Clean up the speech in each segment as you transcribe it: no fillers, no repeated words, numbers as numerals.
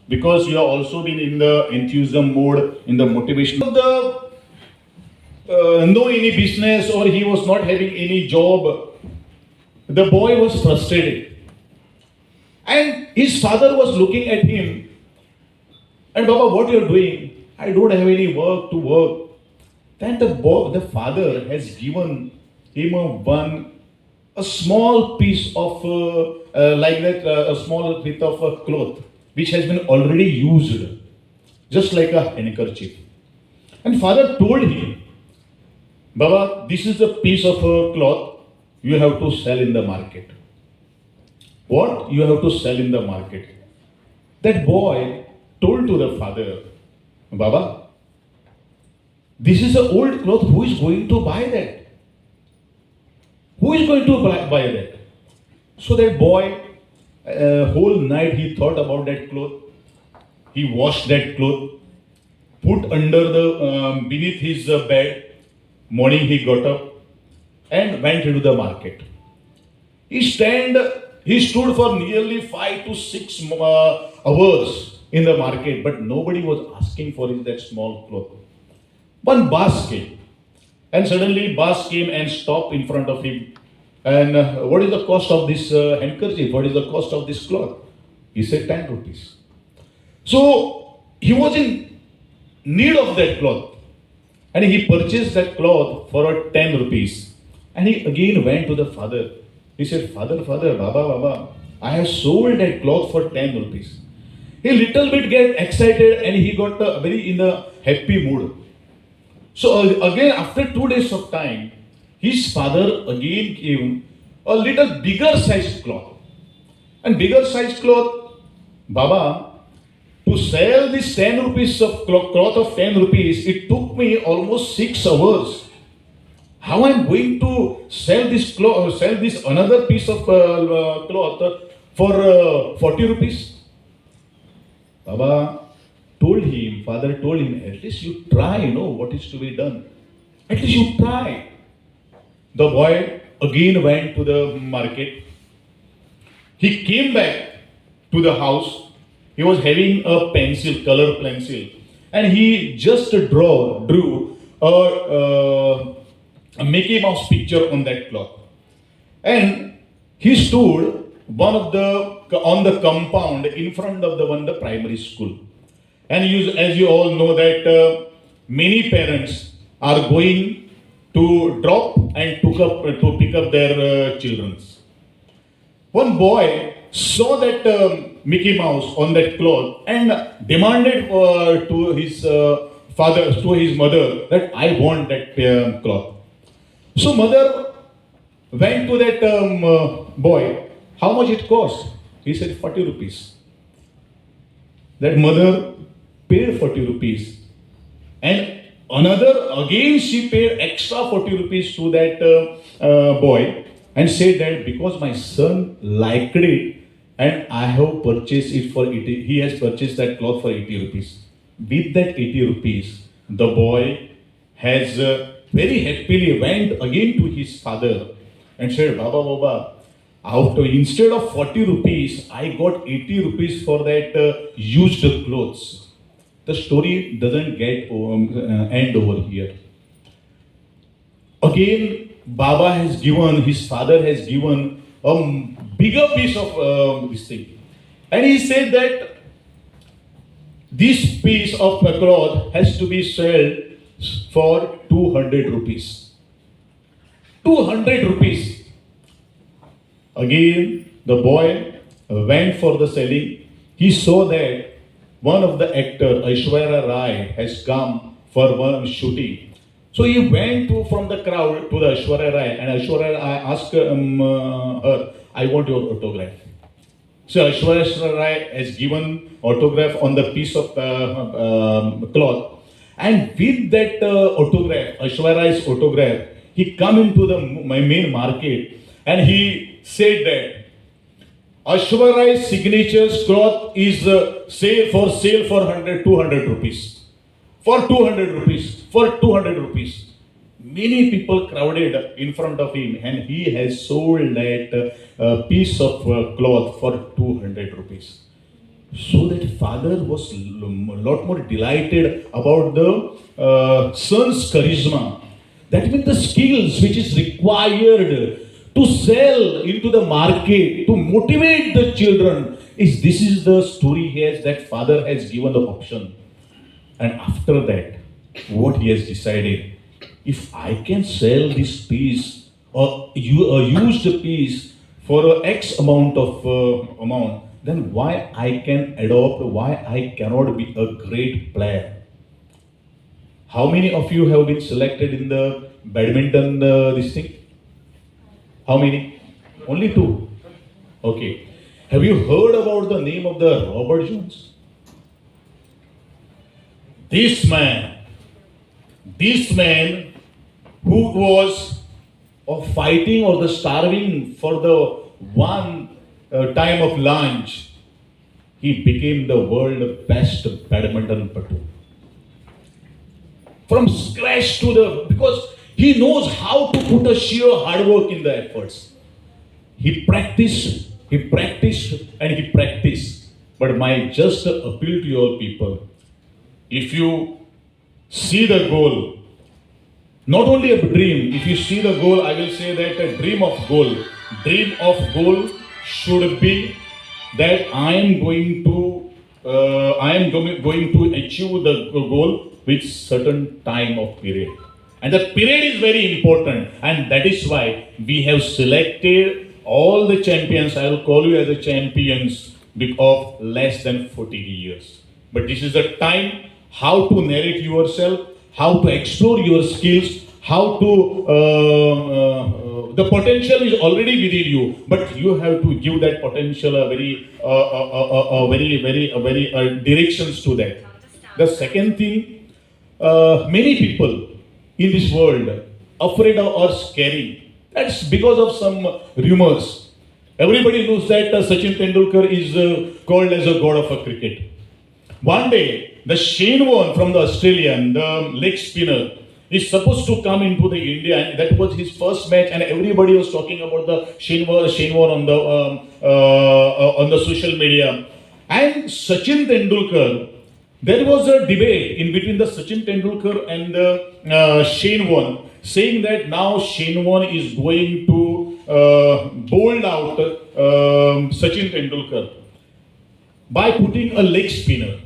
because you have also been in the enthusiasm mode, in the motivation of the no any business, or he was not having any job. The boy was frustrated, and his father was looking at him, and Baba, what you are doing? I don't have any work to work. Then the father has given him a small piece of like that, a small bit of a cloth which has been already used, just like a handkerchief. And father told him, Baba, this is a piece of cloth you have to sell in the market. What? You have to sell in the market. That boy told to the father, Baba, this is an old cloth. Who is going to buy that? Who is going to buy that? So that boy, whole night he thought about that cloth. He washed that cloth, put under the beneath his bed. Morning he got up and went into the market. He stood for nearly 5 to 6 hours in the market, but nobody was asking for that small cloth. One bus came, and suddenly bus came and stopped in front of him. And what is the cost of this handkerchief? What is the cost of this cloth? He said 10 rupees. So he was in need of that cloth. And he purchased that cloth for 10 rupees. And he again went to the father. He said, Father, Baba, I have sold that cloth for 10 rupees. He little bit get excited and he got very in a happy mood. So again, after 2 days of time, his father again gave a little bigger sized cloth. And bigger sized cloth, Baba, to sell this 10 rupees of cloth of 10 rupees, it took me almost 6 hours. How I am going to sell this cloth, sell this another piece of cloth for 40 rupees? Baba told him, father told him, at least you try, what is to be done. At least you try. The boy again went to the market. He came back to the house. He was having a pencil, color pencil, and he just drew a Mickey Mouse picture on that cloth. And he stood on the compound in front of the primary school. And as you all know that many parents are going to drop and to pick up their children. One boy saw that Mickey Mouse on that cloth and demanded to his mother that I want that cloth. So mother went to that boy. How much it cost? He said 40 rupees. That mother paid 40 rupees. And again she paid extra 40 rupees to that boy and said that because my son liked it and I have purchased it for 80, he has purchased that cloth for 80 rupees. With that 80 rupees, the boy has very happily went again to his father and said, Baba, instead of 40 rupees, I got 80 rupees for that used clothes. The story doesn't get end over here. Again, his father has given a bigger piece of this thing. And he said that this piece of cloth has to be sold for 200 rupees. 200 rupees. Again, the boy went for the selling. He saw that one of the actor, Aishwarya Rai, has come for one shooting. So he went from the crowd to the Aishwarya Rai, and Aishwarya Rai asked her, I want your autograph. So Aishwarya Rai has given autograph on the piece of cloth. And with that autograph, Aishwarya Rai's autograph, he come into the main market and he said that Aishwarya Rai's signature's cloth is for sale for 200 rupees. For 200 rupees. For 200 rupees. Many people crowded in front of him and he has sold that piece of cloth for 200 rupees. So that father was a lot more delighted about the son's charisma. That means the skills which is required to sell into the market, to motivate the children. This is the story he has, that father has given the option. And after that, what he has decided, if I can sell this piece or a used piece for X amount of amount, then why I can adopt, why I cannot be a great player? How many of you have been selected in the badminton this thing? How many? Only two. Okay. Have you heard about the name of the Robert Jones? This man who was fighting or the starving for the one time of lunch, he became the world best badminton player. From scratch to because he knows how to put a sheer hard work in the efforts. He practiced, and he practiced. But my just appeal to your people, if you see the goal, not only a dream, if you see the goal, I will say that a dream of goal should be that I am going to achieve the goal with certain time of period. And the period is very important, and that is why we have selected all the champions. I will call you as the champions of less than 40 years. But this is the time how to narrate yourself, how to explore your skills, how to the potential is already within you, but you have to give that potential a very directions to that. The second thing, many people in this world afraid of or scary. That's because of some rumors. Everybody knows that Sachin Tendulkar is called as a god of a cricket. One day, the Shane Warne from the Australian, the leg spinner, is supposed to come into the India, and that was his first match, and everybody was talking about the Shane Warne on the social media. And Sachin Tendulkar, there was a debate in between the Sachin Tendulkar and the Shane Warne, saying that now Shane Warne is going to bowl out Sachin Tendulkar by putting a leg spin.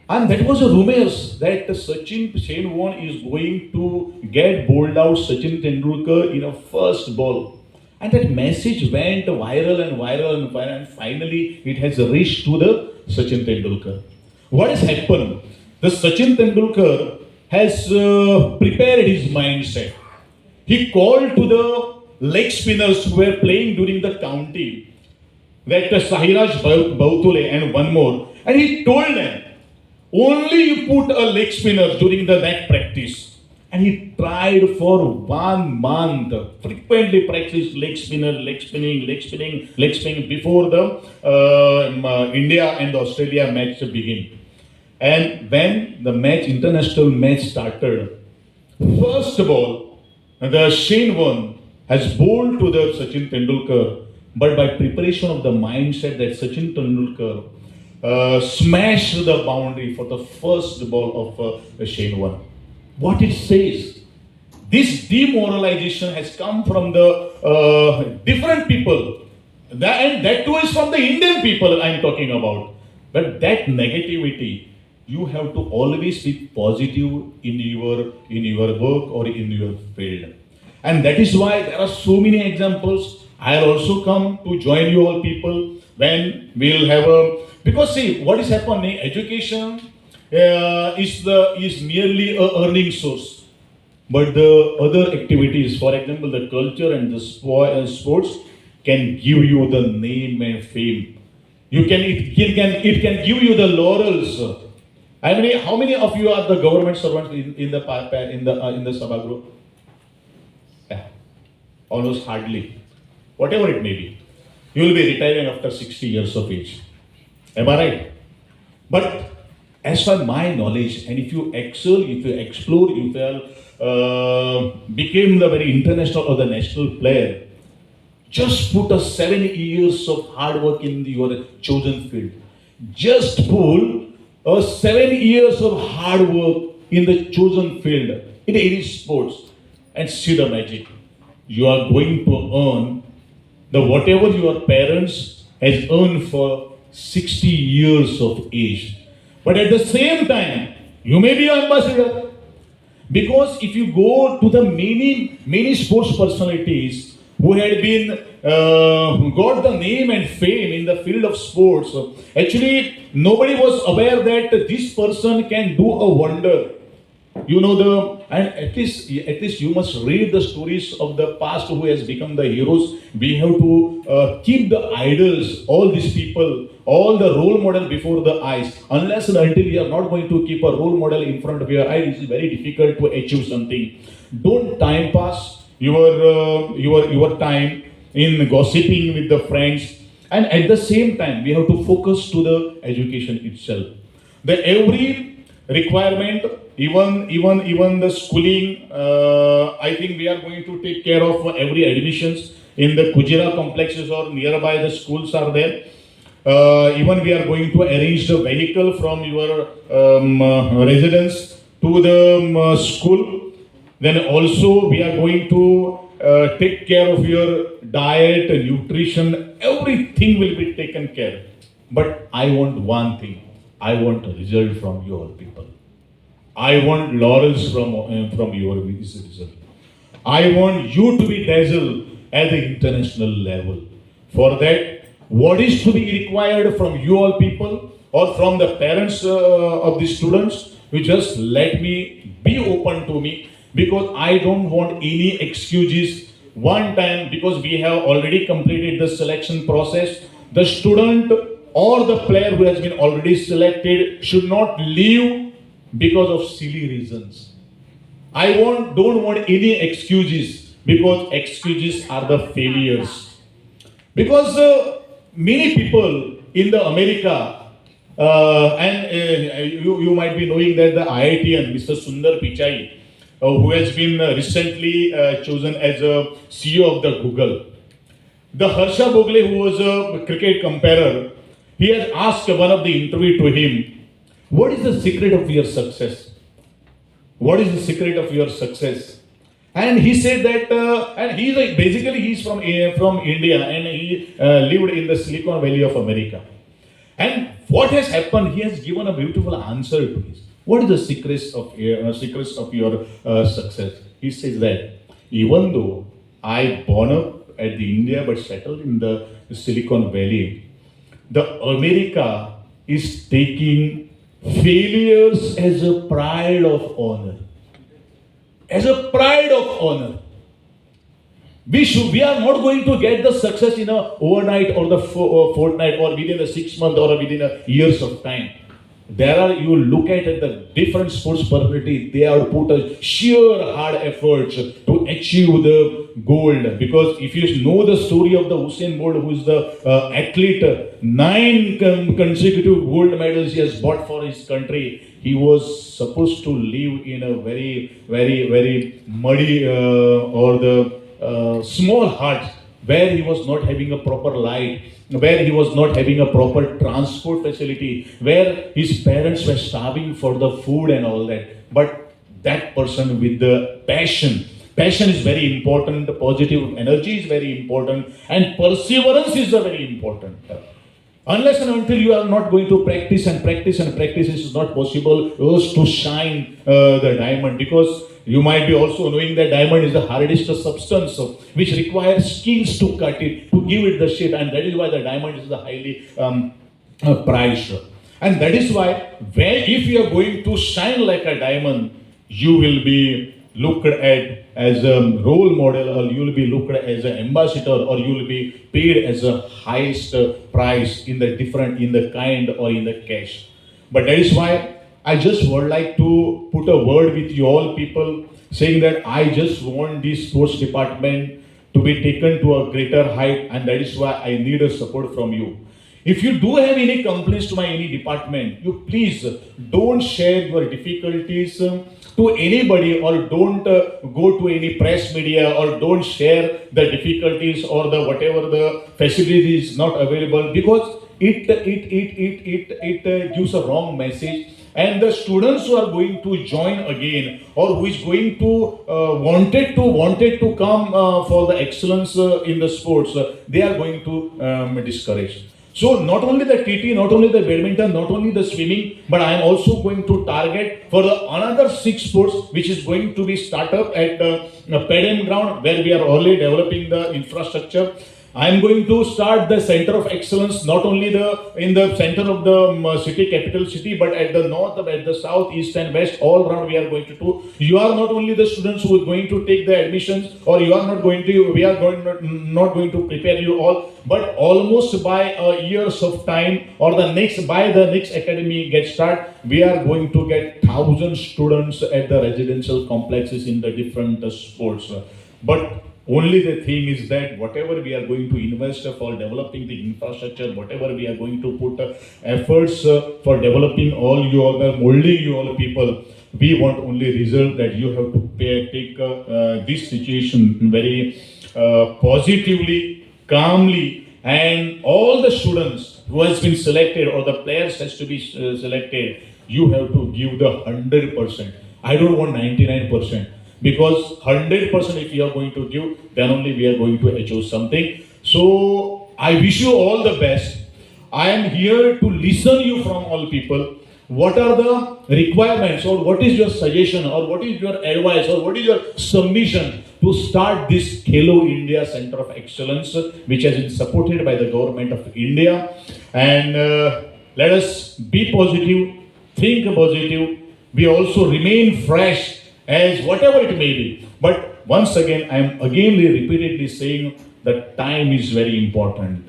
And that was a rumors that Shane Warne is going to get bowled out Sachin Tendulkar in a first ball. And that message went viral, and finally it has reached to the Sachin Tendulkar. What has happened? The Sachin Tendulkar has prepared his mindset. He called to the leg spinners who were playing during the county, that Sahiraj Bautule and one more, and he told them, only you put a leg spinner during the net practice. And he tried for 1 month, frequently practiced leg spinning before the India and the Australia match begin. And when the international match started, first of all, the Shane Warne has bowled to the Sachin Tendulkar, but by preparation of the mindset that Sachin Tendulkar smashed the boundary for the first ball of Shane Warne. What it says, this demoralization has come from the different people, and that too is from the Indian people I'm talking about. But that negativity, you have to always be positive in your work or in your field, and that is why there are so many examples. I'll also come to join you all people when we'll have because see what is happening. Education is merely a earning source, but the other activities, for example, the culture and the sports, can give you the name and fame. It can give you the laurels. I mean, how many of you are the government servants in the Sabha group? Yeah, almost hardly. Whatever it may be, you will be retiring after 60 years of age. Am I right? But as per my knowledge, and if you excel, if you explore, if you became the very international or the national player, Just put a 7 years of hard work in your chosen field. Just pull a 7 years of hard work in the chosen field in any sports and see the magic. You are going to earn the whatever your parents has earned for 60 years of age. But at the same time, you may be an ambassador. Because if you go to the many sports personalities who had been got the name and fame in the field of sports, actually nobody was aware that this person can do a wonder. And at least you must read the stories of the past who has become the heroes. We have to keep the idols, all these people, all the role model before the eyes. Unless and until you are not going to keep a role model in front of your eyes, it is very difficult to achieve something. Don't time pass your time in gossiping with the friends, and at the same time we have to focus to the education itself. The every requirement, even the schooling, I think we are going to take care of every admissions in the Kujira complexes or nearby the schools are there. Even we are going to arrange the vehicle from your residence to the school. Then also we are going to take care of your diet, nutrition, everything will be taken care. But I want one thing. I want a result from your people. I want laurels from your result. I want you to be dazzled at the international level. For that, what is to be required from you all people or from the parents of the students, you just let me be open to me, because I don't want any excuses. One time, because we have already completed the selection process, the student or the player who has been already selected should not leave because of silly reasons. I don't want any excuses, because excuses are the failures. Because many people in the America, you might be knowing that the IITian, Mr. Sundar Pichai, who has been recently chosen as a CEO of the Google. The Harsha Bogle, who was a cricket comparer, he has asked one of the interview to him, what is the secret of your success? What is the secret of your success? And he said that, and he's from India, and he lived in the Silicon Valley of America. And what has happened? He has given a beautiful answer to this. What is the secrets of your success? He says that even though I born up at the India but settled in the Silicon Valley, the America is taking failures as a pride of honor. As a pride of honor. We are not going to get the success in a overnight or the fortnight or within a 6 months or within a years of time. You look at the different sports personality, they have put a sheer hard efforts to achieve the gold. Because if you know the story of the Usain Bolt, who is the athlete, 9 consecutive gold medals he has bought for his country. He was supposed to live in a very, very, very muddy or the small hut, where he was not having a proper light, where he was not having a proper transport facility, where his parents were starving for the food and all that. But that person with the passion is very important, positive energy is very important, and perseverance is very important. Unless and until you are not going to practice, it is not possible to shine the diamond. Because you might be also knowing that diamond is the hardest substance which requires skills to cut it, to give it the shape, and that is why the diamond is the highly prized. And that is why if you are going to shine like a diamond, you will be looked at as a role model, or you will be looked at as an ambassador, or you will be paid as a highest price in the kind or in the cash. But that is why I just would like to put a word with you all people, saying that I just want this sports department to be taken to a greater height, and that is why I need a support from you. If you do have any complaints to my any department, you please don't share your difficulties to anybody, or don't go to any press media, or don't share the difficulties or the whatever the facility is not available, because it gives a wrong message. And the students who are going to join again, or who is going to wanted to come for the excellence in the sports, they are going to discourage. So not only the TT, not only the badminton, not only the swimming, but I am also going to target for the another 6 sports which is going to be start up at the Panjim ground, where we are already developing the infrastructure. I am going to start the center of excellence, not only in the center of the city, capital city, but at the north, at the south, east and west, all around we are going to do. You are not only the students who are going to take the admissions, or you are not going to, we are not going to prepare you all, but almost by years of time, or by the next academy gets start, we are going to get 1,000 students at the residential complexes in the different sports. But only the thing is that whatever we are going to invest for developing the infrastructure, whatever we are going to put efforts for developing all you all, molding you all people, we want only result that you have to take this situation very positively, calmly, and all the students who has been selected, or the players has to be selected, you have to give the 100%. I don't want 99%. Because 100% if you are going to give, then only we are going to achieve something. So I wish you all the best. I am here to listen you from all people. What are the requirements, or what is your suggestion, or what is your advice, or what is your submission to start this Khelo India Center of Excellence, which has been supported by the government of India. And let us be positive, think positive. We also remain fresh, as whatever it may be. But once again, I am repeatedly saying that time is very important.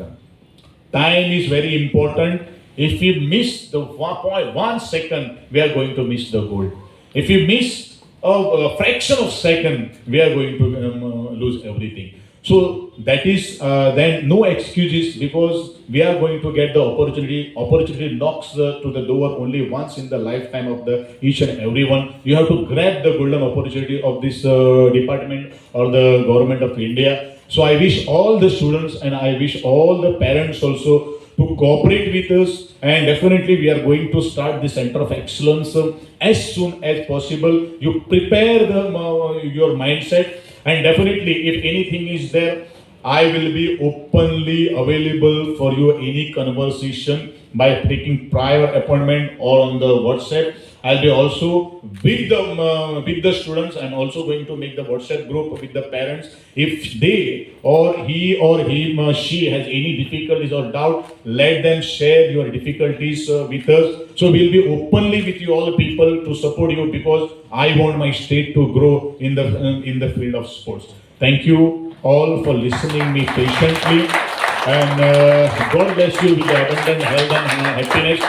Time is very important. If we miss the 1 second, we are going to miss the goal. If we miss a fraction of second, we are going to lose everything. So that is then no excuses, because we are going to get the opportunity. Opportunity knocks to the door only once in the lifetime of the each and everyone. You have to grab the golden opportunity of this department or the government of India. So I wish all the students, and I wish all the parents also to cooperate with us, and definitely we are going to start the Center of Excellence as soon as possible. You prepare your mindset. And definitely, if anything is there, I will be openly available for you, any conversation by taking prior appointment or on the WhatsApp. I'll be also with the students. I'm also going to make the WhatsApp group with the parents. If they or he or him or she has any difficulties or doubt, let them share your difficulties with us. So we'll be openly with you all people to support you, because I want my state to grow in the field of sports. Thank you all for listening me patiently, and God bless you with the abundant health and happiness.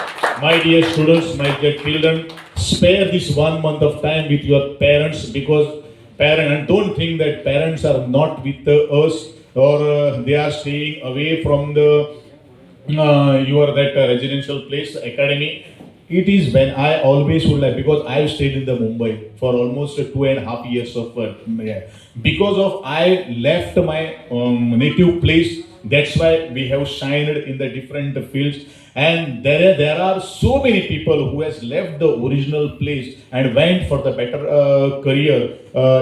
My dear students, my dear children, spare this 1 month of time with your parents, because and don't think that parents are not with us, or they are staying away from the your residential place, academy. It is when I always would like, because I stayed in the Mumbai for almost 2.5 years of because of I left my native place. That's why we have shined in the different fields. And there are so many people who has left the original place and went for the better career.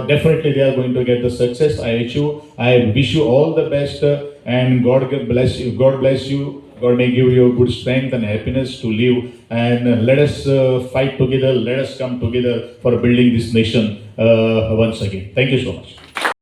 Definitely they are going to get the success. I wish you all the best, and God bless you. God bless you. God may give you good strength and happiness to live. And let us fight together. Let us come together for building this nation once again. Thank you so much.